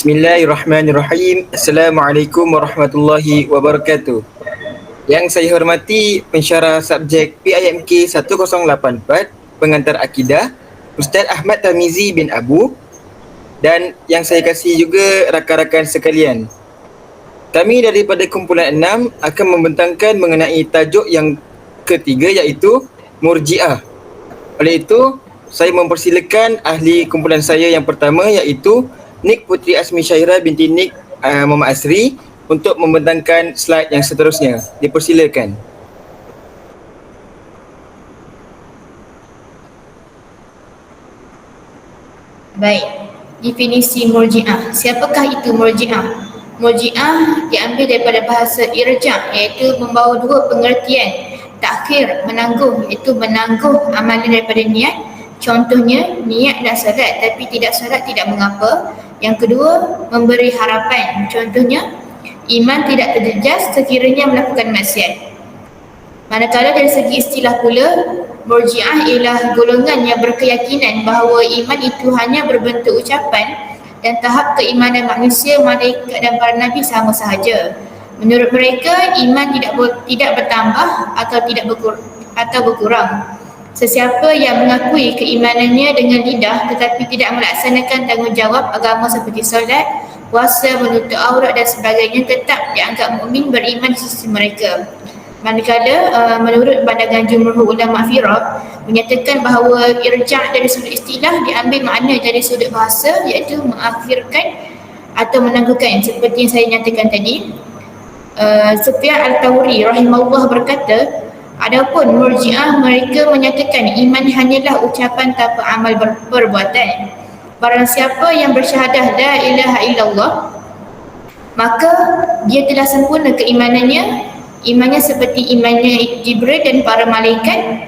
Bismillahirrahmanirrahim. Assalamualaikum warahmatullahi wabarakatuh. Yang saya hormati pensyarah subjek PIMK 1084 Pengantar Akidah Ustaz Ahmad Tamizi bin Abu, dan yang saya kasih juga rakan-rakan sekalian. Kami daripada kumpulan 6 akan membentangkan mengenai tajuk yang ketiga, iaitu Murji'ah. Oleh itu, saya mempersilakan ahli kumpulan saya yang pertama, iaitu Nik Putri Asmi Syairah binti Nik Muhammad Asri, untuk membentangkan slide yang seterusnya. Dipersilakan. Baik, definisi Murji'ah. Siapakah itu Murji'ah? Murji'ah diambil daripada bahasa irja', iaitu membawa dua pengertian. Takhir, menangguh, iaitu menangguh amalan daripada niat. Contohnya, niat dan solat tapi tidak solat tidak mengapa. Yang kedua, memberi harapan. Contohnya, iman tidak terjejas sekiranya melakukan maksiat. Manakala dari segi istilah pula, Murji'ah ialah golongan yang berkeyakinan bahawa iman itu hanya berbentuk ucapan dan tahap keimanan manusia, malaikat dan para nabi sama sahaja. Menurut mereka, iman tidak bertambah atau berkurang. Sesiapa yang mengakui keimanannya dengan lidah tetapi tidak melaksanakan tanggungjawab agama seperti solat, puasa, menutup aurat dan sebagainya tetap dianggap mukmin beriman di sisi mereka. Manakala menurut pandangan jumhur ulama firaq menyatakan bahawa irja' dari sudut istilah diambil makna dari sudut bahasa, iaitu mengakhirkan atau menangguhkan, seperti yang saya nyatakan tadi. Sufyan Al-Thawri rahimahullah berkata, adapun Murji'ah, mereka menyatakan iman hanyalah ucapan tanpa amal perbuatan. Barang siapa yang bersyahadah la ilaha illallah, maka dia telah sempurna keimanannya. Imannya seperti imannya Jibril dan para malaikat.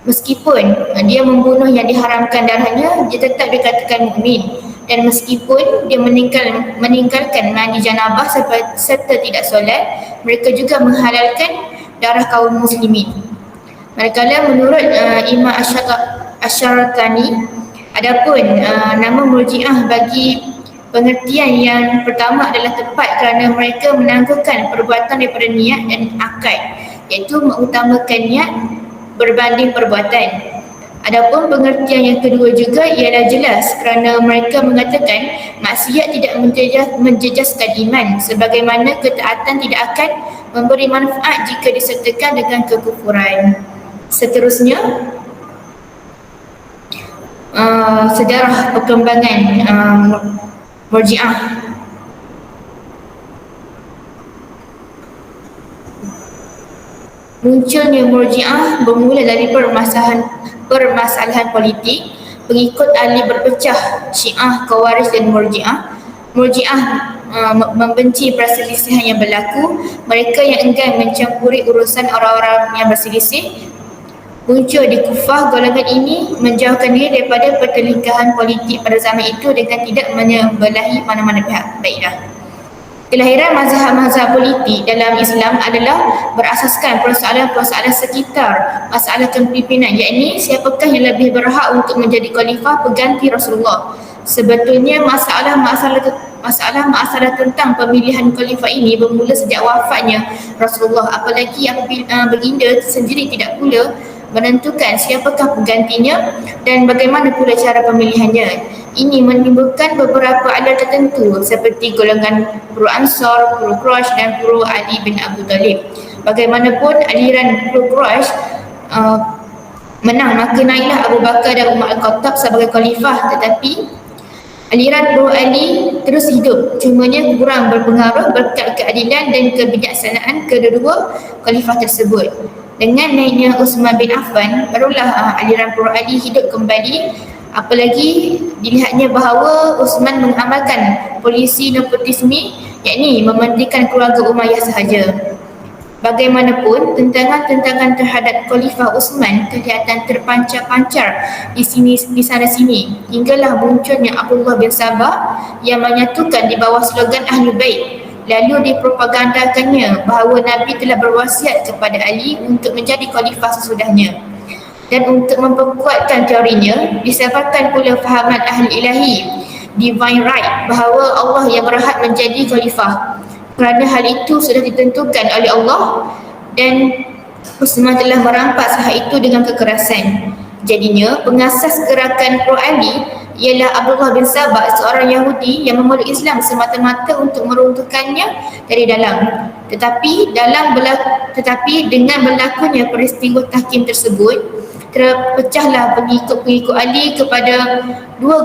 Meskipun dia membunuh yang diharamkan darahnya, dia tetap dikatakan mukmin. Dan meskipun dia meninggalkan mandi janabah serta tidak solat, mereka juga menghalalkan darah kaum muslimin. Manakala menurut Imam Asy-Syaukani, adapun nama Murji'ah bagi pengertian yang pertama adalah tepat kerana mereka menangguhkan perbuatan daripada niat dan akad, iaitu mengutamakan niat berbanding perbuatan. Adapun pengertian yang kedua juga ialah jelas kerana mereka mengatakan maksiat tidak menjejaskan iman, sebagaimana ketaatan tidak akan memberi manfaat jika disertakan dengan kekufuran. Seterusnya, sejarah perkembangan Murji'ah. Munculnya Murji'ah bermula dari permasalahan politik. Pengikut Ali berpecah, Syiah, Khawarij dan Murji'ah. Murji'ah membenci perselisihan yang berlaku. Mereka yang enggan mencampuri urusan orang-orang yang berselisih. Muncul di Kufah, golongan ini menjauhkan diri daripada pertelingkahan politik pada zaman itu dengan tidak menyebelahi mana-mana pihak. Baiklah. Kelahiran mazhab-mazhab politik dalam Islam adalah berasaskan persoalan-persoalan sekitar masalah kepimpinan, yakni siapakah yang lebih berhak untuk menjadi khalifah pengganti Rasulullah. Sebetulnya masalah tentang pemilihan khalifah ini bermula sejak wafatnya Rasulullah, apalagi apabila baginda sendiri tidak pula menentukan siapakah penggantinya dan bagaimana pula cara pemilihannya. Ini menimbulkan beberapa aliran tertentu seperti golongan Pro Ansar, Pro Quraisy dan Pro Ali bin Abu Talib. Bagaimanapun aliran Pro Quraisy menang, maka naiklah Abu Bakar dan Umar Al-Khattab sebagai khalifah, tetapi aliran Pro Ali terus hidup, cumanya kurang berpengaruh berkat keadilan dan kebijaksanaan kedua-dua khalifah tersebut. Dengan naiknya Uthman bin Affan, barulah aliran Pro Ali hidup kembali Apalagi dilihatnya bahawa Uthman mengamalkan polisi nepotisme, yakni mementingkan keluarga Umayyah sahaja. Bagaimanapun, tentangan-tentangan terhadap Khalifah Uthman kelihatan terpancar-pancar di sana sini, hinggalah munculnya Abdullah bin Sabah yang menyatukan di bawah slogan Ahlul Bait. Lalu dipropagandakannya bahawa Nabi telah berwasiat kepada Ali untuk menjadi khalifah sesudahnya. Dan untuk memperkuatkan teorinya, disebarkan pula fahaman ahli ilahi, divine right, bahawa Allah yang berhak menjadi khalifah. Kerana hal itu sudah ditentukan oleh Allah dan Uthman telah merampas hak itu dengan kekerasan. Jadinya, pengasas gerakan pro Ali ialah Abdullah bin Sabah, seorang Yahudi yang memeluk Islam semata-mata untuk meruntuhkannya dari dalam. Tetapi dengan berlakunya peristiwa tahkim tersebut, terpecahlah pengikut-pengikut Ali kepada dua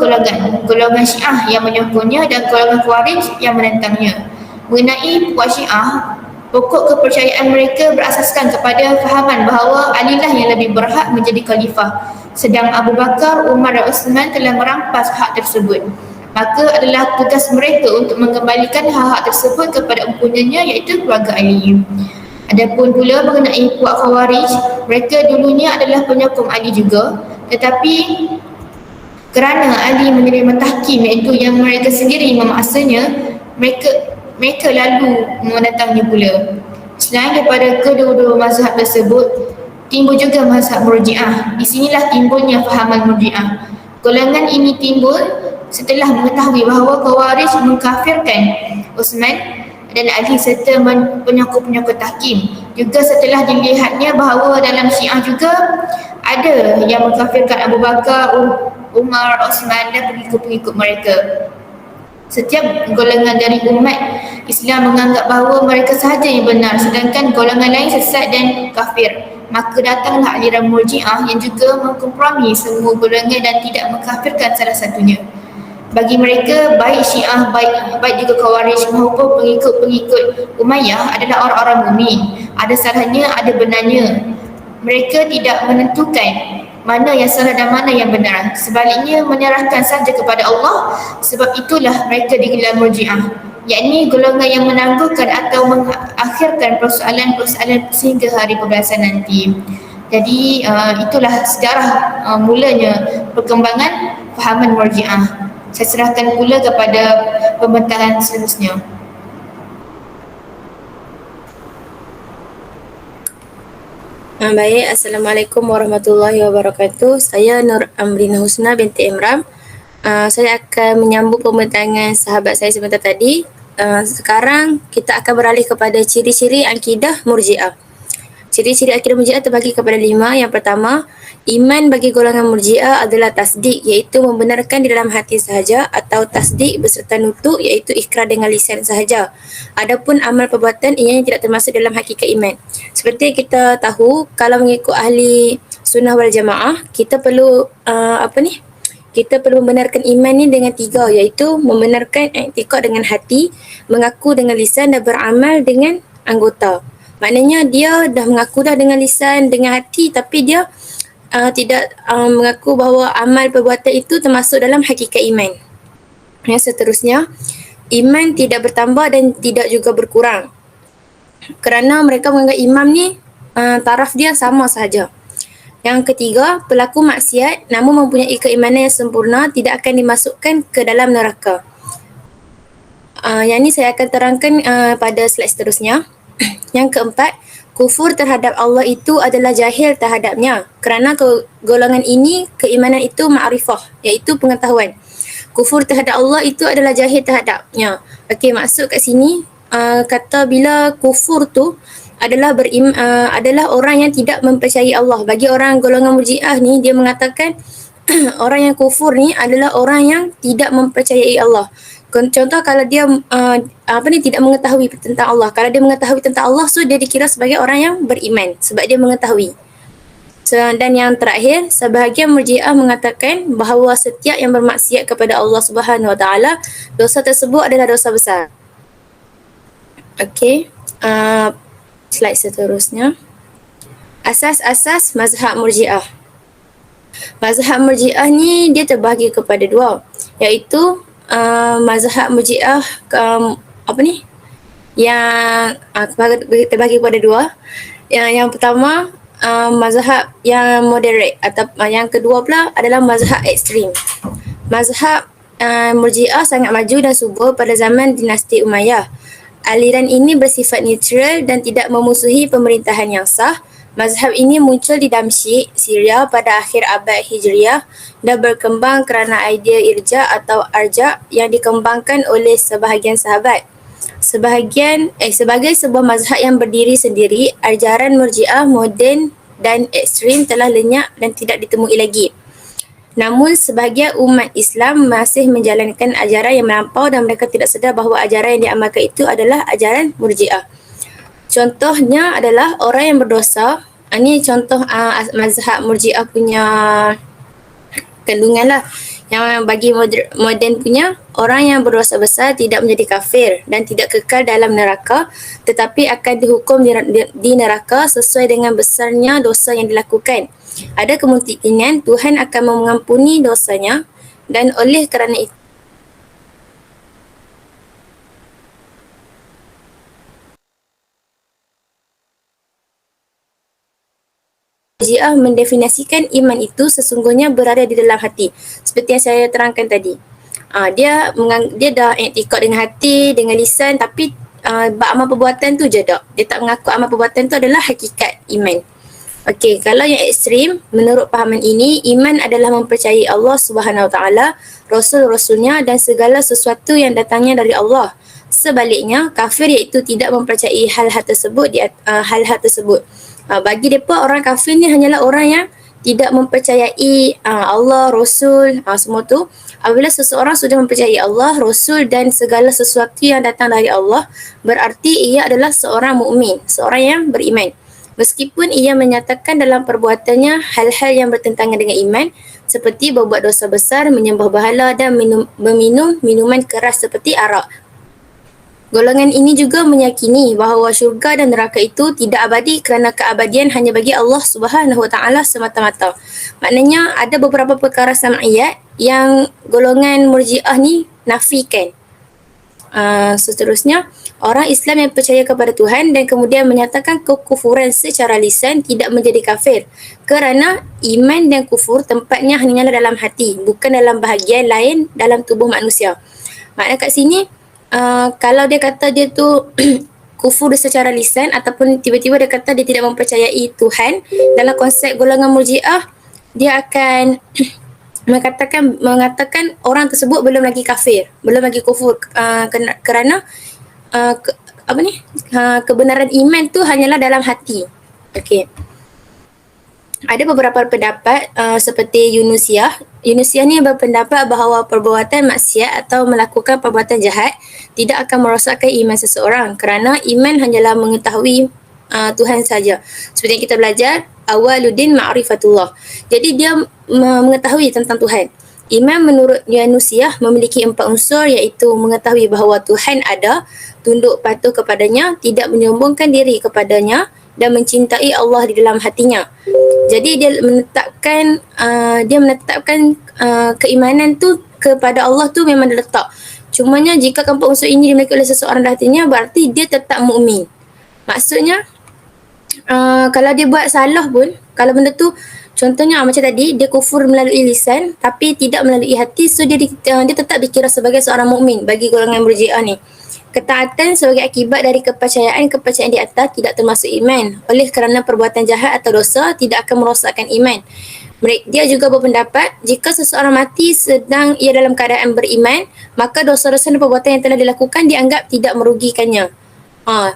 golongan Syiah yang menyokongnya dan golongan Khawarij yang menentangnya. Mengenai puak Syiah, pokok kepercayaan mereka berasaskan kepada fahaman bahawa Ali lah yang lebih berhak menjadi khalifah, sedang Abu Bakar, Umar dan Uthman telah merampas hak tersebut. Maka adalah tugas mereka untuk mengembalikan hak-hak tersebut kepada empunyanya, iaitu keluarga Ali. Adapun pula mengenai puak Khawarij, mereka dulunya adalah penyokong Ali juga, tetapi kerana Ali menerima tahkim, iaitu yang mereka sendiri memaksanya, mereka lalu menentangnya pula. Selain daripada kedua-dua mazhab tersebut, timbul juga mazhab Murji'ah. Di sinilah timbulnya fahaman Murji'ah. Golongan ini timbul setelah mengetahui bahawa Khawarij mengkafirkan Uthman dan Ali serta penyokong-penyokong tahkim. Juga setelah dilihatnya bahawa dalam Syiah juga ada yang mengkafirkan Abu Bakar, Umar, Uthman dan pengikut-pengikut mereka. Setiap golongan dari umat Islam menganggap bahawa mereka sahaja yang benar, sedangkan golongan lain sesat dan kafir. Maka datanglah aliran Murji'ah yang juga mengkompromi semua golongan dan tidak mengkafirkan salah satunya. Bagi mereka, baik Syiah, baik juga Khawarij maupun pengikut-pengikut Umayyah adalah orang-orang mukmin. Ada salahnya, ada benarnya. Mereka tidak menentukan mana yang salah dan mana yang benar. Sebaliknya menyerahkan saja kepada Allah. Sebab itulah mereka digelar Murji'ah, yakni golongan yang menangguhkan atau mengakhirkan persoalan-persoalan sehingga hari pembalasan nanti. Jadi itulah sejarah mulanya perkembangan fahaman Murji'ah. Saya serahkan pula kepada pembentaran seterusnya. Baik, Assalamualaikum warahmatullahi wabarakatuh. Saya Nur Amrina Husna binti Imram. Saya akan menyambung pembentangan sahabat saya sebentar tadi. Sekarang kita akan beralih kepada ciri-ciri akidah Murji'ah. Ciri-ciri akidah Murji'ah terbagi kepada 5. Yang pertama, iman bagi golongan Murji'ah adalah tasdik, iaitu membenarkan di dalam hati sahaja, atau tasdik beserta nutuk, iaitu ikrar dengan lisan sahaja. Adapun amal perbuatan ianya tidak termasuk dalam hakikat iman. Seperti kita tahu, kalau mengikut ahli sunnah wal jamaah, kita perlu kita perlu membenarkan iman ni dengan 3, iaitu membenarkan i'tiqad dengan hati, mengaku dengan lisan dan beramal dengan anggota. Maknanya dia dah mengaku dah dengan lisan, dengan hati, tapi dia tidak mengaku bahawa amal perbuatan itu termasuk dalam hakikat iman. Yang seterusnya, iman tidak bertambah dan tidak juga berkurang. Kerana mereka menganggap imam ni taraf dia sama sahaja. Yang ketiga, pelaku maksiat namun mempunyai keimanan yang sempurna tidak akan dimasukkan ke dalam neraka. Yang ni saya akan terangkan pada slide seterusnya. Yang keempat, kufur terhadap Allah itu adalah jahil terhadapnya. Kerana golongan ini, keimanan itu ma'rifah, iaitu pengetahuan. Kufur terhadap Allah itu adalah jahil terhadapnya. Okey, maksud kat sini kata bila kufur tu adalah adalah orang yang tidak mempercayai Allah. Bagi orang golongan Murji'ah ni, dia mengatakan orang yang kufur ni adalah orang yang tidak mempercayai Allah. Contoh kalau dia tidak mengetahui tentang Allah. Kalau dia mengetahui tentang Allah, so dia dikira sebagai orang yang beriman sebab dia mengetahui. Dan yang terakhir, sebahagian Murji'ah mengatakan bahawa setiap yang bermaksiat kepada Allah Subhanahu Wa Taala, dosa tersebut adalah dosa besar. Okey, slide seterusnya. Asas-asas mazhab Murji'ah. Mazhab Murji'ah ni dia terbahagi kepada dua, iaitu mazhab Murji'ah yang terbahagi kepada dua. Yang pertama mazhab yang moderate, atau yang kedua pula adalah mazhab ekstrim. Mazhab Murji'ah sangat maju dan subur pada zaman dinasti Umayyah. Aliran ini bersifat neutral dan tidak memusuhi pemerintahan yang sah. Mazhab ini muncul di Damsyik, Syria pada akhir abad Hijriah dan berkembang kerana idea irja' atau arja' yang dikembangkan oleh sebahagian sahabat. Sebagai sebuah mazhab yang berdiri sendiri, ajaran Murji'ah moden dan ekstrim telah lenyap dan tidak ditemui lagi. Namun sebahagian umat Islam masih menjalankan ajaran yang melampau dan mereka tidak sedar bahawa ajaran yang diamalkan itu adalah ajaran Murji'ah. Contohnya adalah orang yang berdosa. Ini contoh mazhab Murji'ah punya kandungan lah. Yang bagi moden punya, orang yang berdosa besar tidak menjadi kafir dan tidak kekal dalam neraka, tetapi akan dihukum di neraka sesuai dengan besarnya dosa yang dilakukan. Ada kemungkinan Tuhan akan mengampuni dosanya dan oleh kerana itu Murji'ah mendefinisikan iman itu sesungguhnya berada di dalam hati. Seperti yang saya terangkan tadi. Dia dah iktikad dengan hati, dengan lisan, tapi amal perbuatan tu je tak. Dia tak mengaku amal perbuatan tu adalah hakikat iman. Okey, kalau yang ekstrim, menurut pahaman ini, iman adalah mempercayai Allah Subhanahu Wa Taala, Rasul-Rasulnya dan segala sesuatu yang datangnya dari Allah. Sebaliknya, kafir iaitu tidak mempercayai hal-hal tersebut. Bagi mereka, orang kafir ni hanyalah orang yang tidak mempercayai Allah, Rasul, semua tu. Apabila seseorang sudah mempercayai Allah, Rasul dan segala sesuatu yang datang dari Allah, berarti ia adalah seorang mukmin, seorang yang beriman. Meskipun ia menyatakan dalam perbuatannya hal-hal yang bertentangan dengan iman, seperti berbuat dosa besar, menyembah berhala dan meminum minuman keras seperti arak. Golongan ini juga meyakini bahawa syurga dan neraka itu tidak abadi kerana keabadian hanya bagi Allah Subhanahu Wa Taala semata-mata. Maknanya ada beberapa perkara sam'iyat yang golongan Murji'ah ni nafikan. Seterusnya, orang Islam yang percaya kepada Tuhan dan kemudian menyatakan kekufuran secara lisan tidak menjadi kafir kerana iman dan kufur tempatnya hanyalah dalam hati, bukan dalam bahagian lain dalam tubuh manusia. Maknanya kat sini, kalau dia kata dia tu kufur secara lisan ataupun tiba-tiba dia kata dia tidak mempercayai Tuhan, dalam konsep golongan Murji'ah, dia akan mengatakan orang tersebut belum lagi kafir, belum lagi kufur kerana kebenaran iman tu hanyalah dalam hati. Okey. Ada beberapa pendapat seperti Yunusiyah. Yunusiyah ni berpendapat bahawa perbuatan maksiat atau melakukan perbuatan jahat tidak akan merosakkan iman seseorang kerana iman hanyalah mengetahui Tuhan saja. Seperti yang kita belajar, awaluddin ma'rifatullah. Jadi dia mengetahui tentang Tuhan. Iman menurut Yunusiyah memiliki 4 unsur, iaitu mengetahui bahawa Tuhan ada, tunduk patuh kepadanya, tidak menyombongkan diri kepadanya dan mencintai Allah di dalam hatinya. Jadi dia menetapkan keimanan tu kepada Allah tu memang dia letak. Cumanya jika keempat unsur ini dimiliki oleh seseorang di hatinya, berarti dia tetap mukmin. Maksudnya kalau dia buat salah pun, kalau benda tu contohnya macam tadi, dia kufur melalui lisan tapi tidak melalui hati, so dia tetap dikira sebagai seorang mukmin bagi golongan Murji'ah ni. Ketaatan sebagai akibat dari kepercayaan di atas tidak termasuk iman. Oleh kerana perbuatan jahat atau dosa tidak akan merosakkan iman. Dia juga berpendapat jika seseorang mati sedang ia dalam keadaan beriman, maka dosa-dosa dan perbuatan yang telah dilakukan dianggap tidak merugikannya.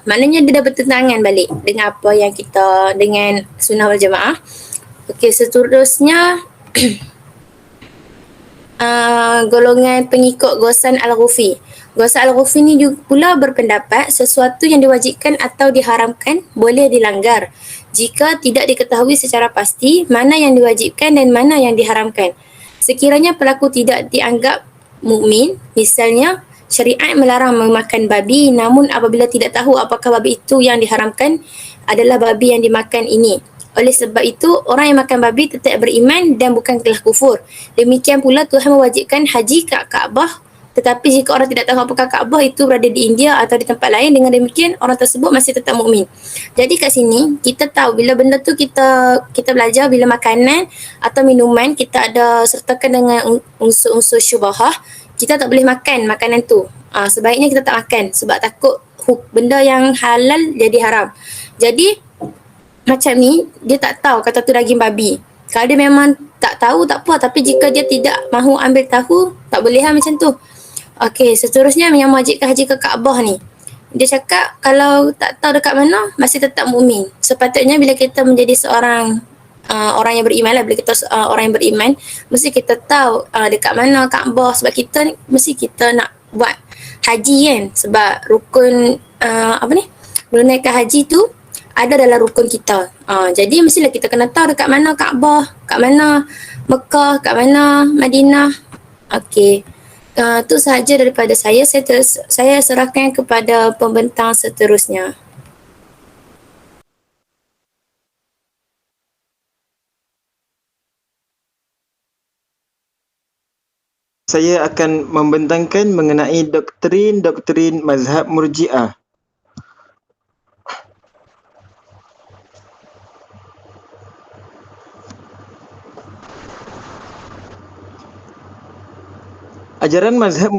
Maknanya dia dah bertentangan balik dengan apa yang kita dengan sunnah wal jamaah. Okey, seterusnya golongan pengikut Ghossan Al-Ghufi. Ghossan Al-Ghufi ni juga pula berpendapat sesuatu yang diwajibkan atau diharamkan boleh dilanggar jika tidak diketahui secara pasti mana yang diwajibkan dan mana yang diharamkan. Sekiranya pelaku tidak dianggap mukmin, misalnya syariat melarang memakan babi, namun apabila tidak tahu apakah babi itu yang diharamkan adalah babi yang dimakan ini, Oleh sebab itu, orang yang makan babi tetap beriman dan bukan telah kufur. Demikian pula Tuhan mewajibkan haji ke Kaabah. Tetapi jika orang tidak tahu apakah Kaabah itu berada di India atau di tempat lain, dengan demikian orang tersebut masih tetap mukmin. Jadi kat sini kita tahu bila benda tu kita belajar bila makanan atau minuman kita ada sertakan dengan unsur-unsur syubhah, kita tak boleh makan makanan tu. Sebaiknya kita tak makan sebab takut benda yang halal jadi haram. Jadi macam ni dia tak tahu kata tu daging babi. Kalau dia memang tak tahu tak apa, tapi jika dia tidak mahu ambil tahu, tak boleh lah macam tu. Okey, seterusnya yang mewajibkan haji ke Kaabah ni. Dia cakap kalau tak tahu dekat mana masih tetap mukmin. Sepatutnya bila kita menjadi seorang orang yang beriman lah, bila kita orang yang beriman, mesti kita tahu dekat mana Kaabah, sebab kita ni mesti kita nak buat haji kan, sebab rukun menunaikan haji tu ada dalam rukun kita. Jadi mestilah kita kena tahu dekat mana Kaabah, kat mana Mekah, kat mana Madinah. Okey. Itu sahaja daripada saya. Saya serahkan kepada pembentang seterusnya. Saya akan membentangkan mengenai doktrin mazhab Murji'ah. Ajaran mazhab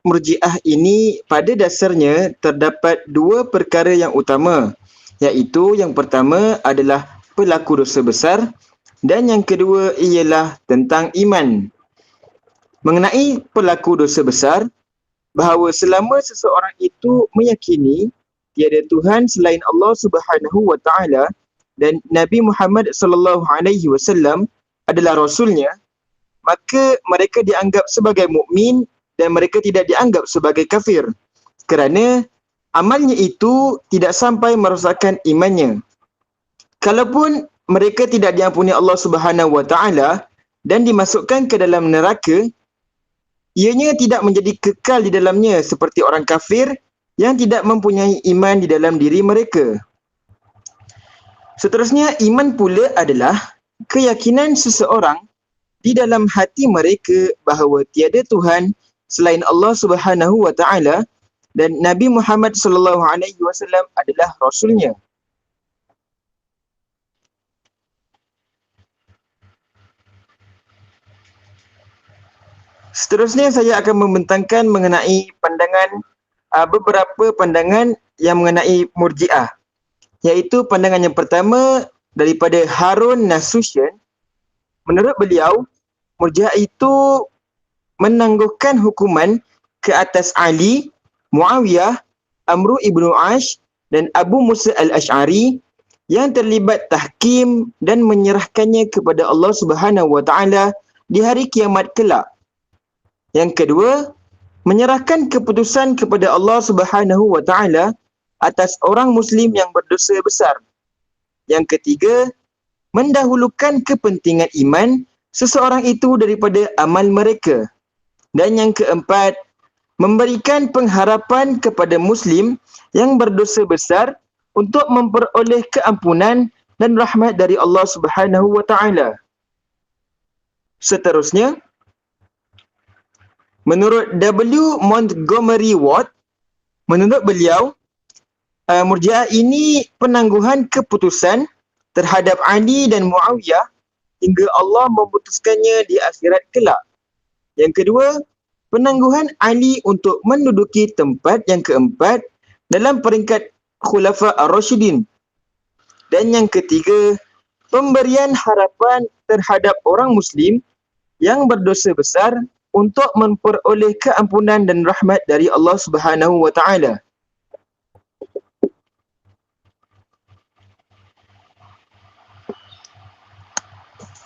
Murji'ah ini pada dasarnya terdapat dua perkara yang utama, iaitu yang pertama adalah pelaku dosa besar dan yang kedua ialah tentang iman. Mengenai pelaku dosa besar, bahawa selama seseorang itu meyakini tiada Tuhan selain Allah Subhanahu wa taala dan Nabi Muhammad sallallahu alaihi wasallam adalah rasulnya, maka mereka dianggap sebagai mukmin dan mereka tidak dianggap sebagai kafir kerana amalnya itu tidak sampai merosakkan imannya. Kalaupun mereka tidak diampuni Allah Subhanahu wa taala dan dimasukkan ke dalam neraka, ianya tidak menjadi kekal di dalamnya seperti orang kafir yang tidak mempunyai iman di dalam diri mereka. Seterusnya, iman pula adalah keyakinan seseorang di dalam hati mereka bahawa tiada Tuhan selain Allah Subhanahu wa taala dan Nabi Muhammad sallallahu alaihi wasallam adalah rasulnya. Seterusnya saya akan membentangkan mengenai beberapa pandangan yang mengenai Murji'ah, iaitu pandangan yang pertama daripada Harun Nasution. Menurut beliau, Murji'ah itu menangguhkan hukuman ke atas Ali, Muawiyah, Amru ibnu Ash dan Abu Musa al-Ash'ari yang terlibat tahkim dan menyerahkannya kepada Allah Subhanahu wa taala di hari kiamat kelak. Yang kedua, menyerahkan keputusan kepada Allah Subhanahu wa taala atas orang muslim yang berdosa besar. Yang ketiga, mendahulukan kepentingan iman seseorang itu daripada amal mereka. Dan yang keempat, memberikan pengharapan kepada muslim yang berdosa besar untuk memperoleh keampunan dan rahmat dari Allah Subhanahu wa taala. Seterusnya, menurut W. Montgomery Watt, menurut beliau, Murji'ah ini penangguhan keputusan terhadap Ali dan Muawiyah hingga Allah memutuskannya di akhirat kelak. Yang kedua, penangguhan Ali untuk menduduki tempat yang keempat dalam peringkat Khulafa Ar-Rasyidin. Dan yang ketiga, pemberian harapan terhadap orang muslim yang berdosa besar untuk memperoleh keampunan dan rahmat dari Allah Subhanahu wa taala.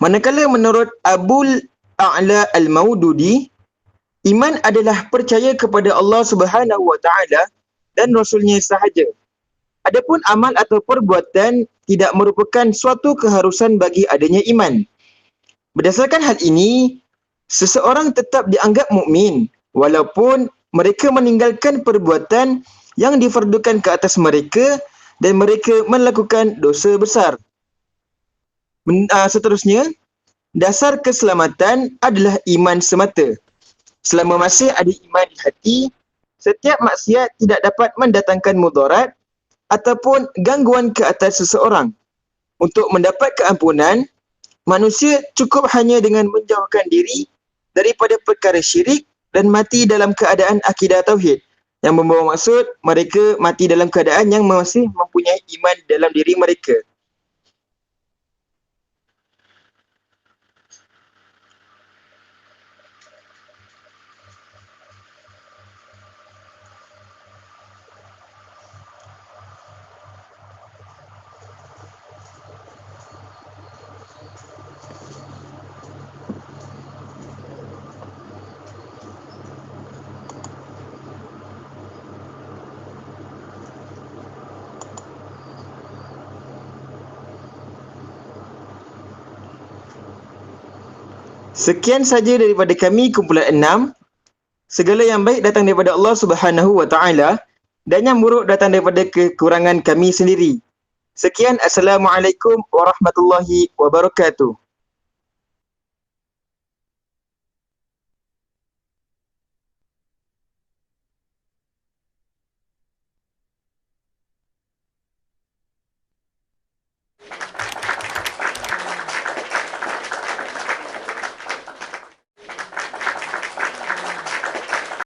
Manakala menurut Abul A'la Al-Maududi, iman adalah percaya kepada Allah Subhanahu wa taala dan rasulnya sahaja. Adapun amal atau perbuatan tidak merupakan suatu keharusan bagi adanya iman. Berdasarkan hal ini, seseorang tetap dianggap mukmin walaupun mereka meninggalkan perbuatan yang difardukan ke atas mereka dan mereka melakukan dosa besar. Seterusnya, dasar keselamatan adalah iman semata. Selama masih ada iman di hati, setiap maksiat tidak dapat mendatangkan mudarat ataupun gangguan ke atas seseorang. Untuk mendapat keampunan, manusia cukup hanya dengan menjauhkan diri daripada perkara syirik dan mati dalam keadaan akidah tauhid. Yang membawa maksud mereka mati dalam keadaan yang masih mempunyai iman dalam diri mereka. Sekian saja daripada kami kumpulan 6. Segala yang baik datang daripada Allah Subhanahu wa taala dan yang buruk datang daripada kekurangan kami sendiri. Sekian, Assalamualaikum warahmatullahi wabarakatuh.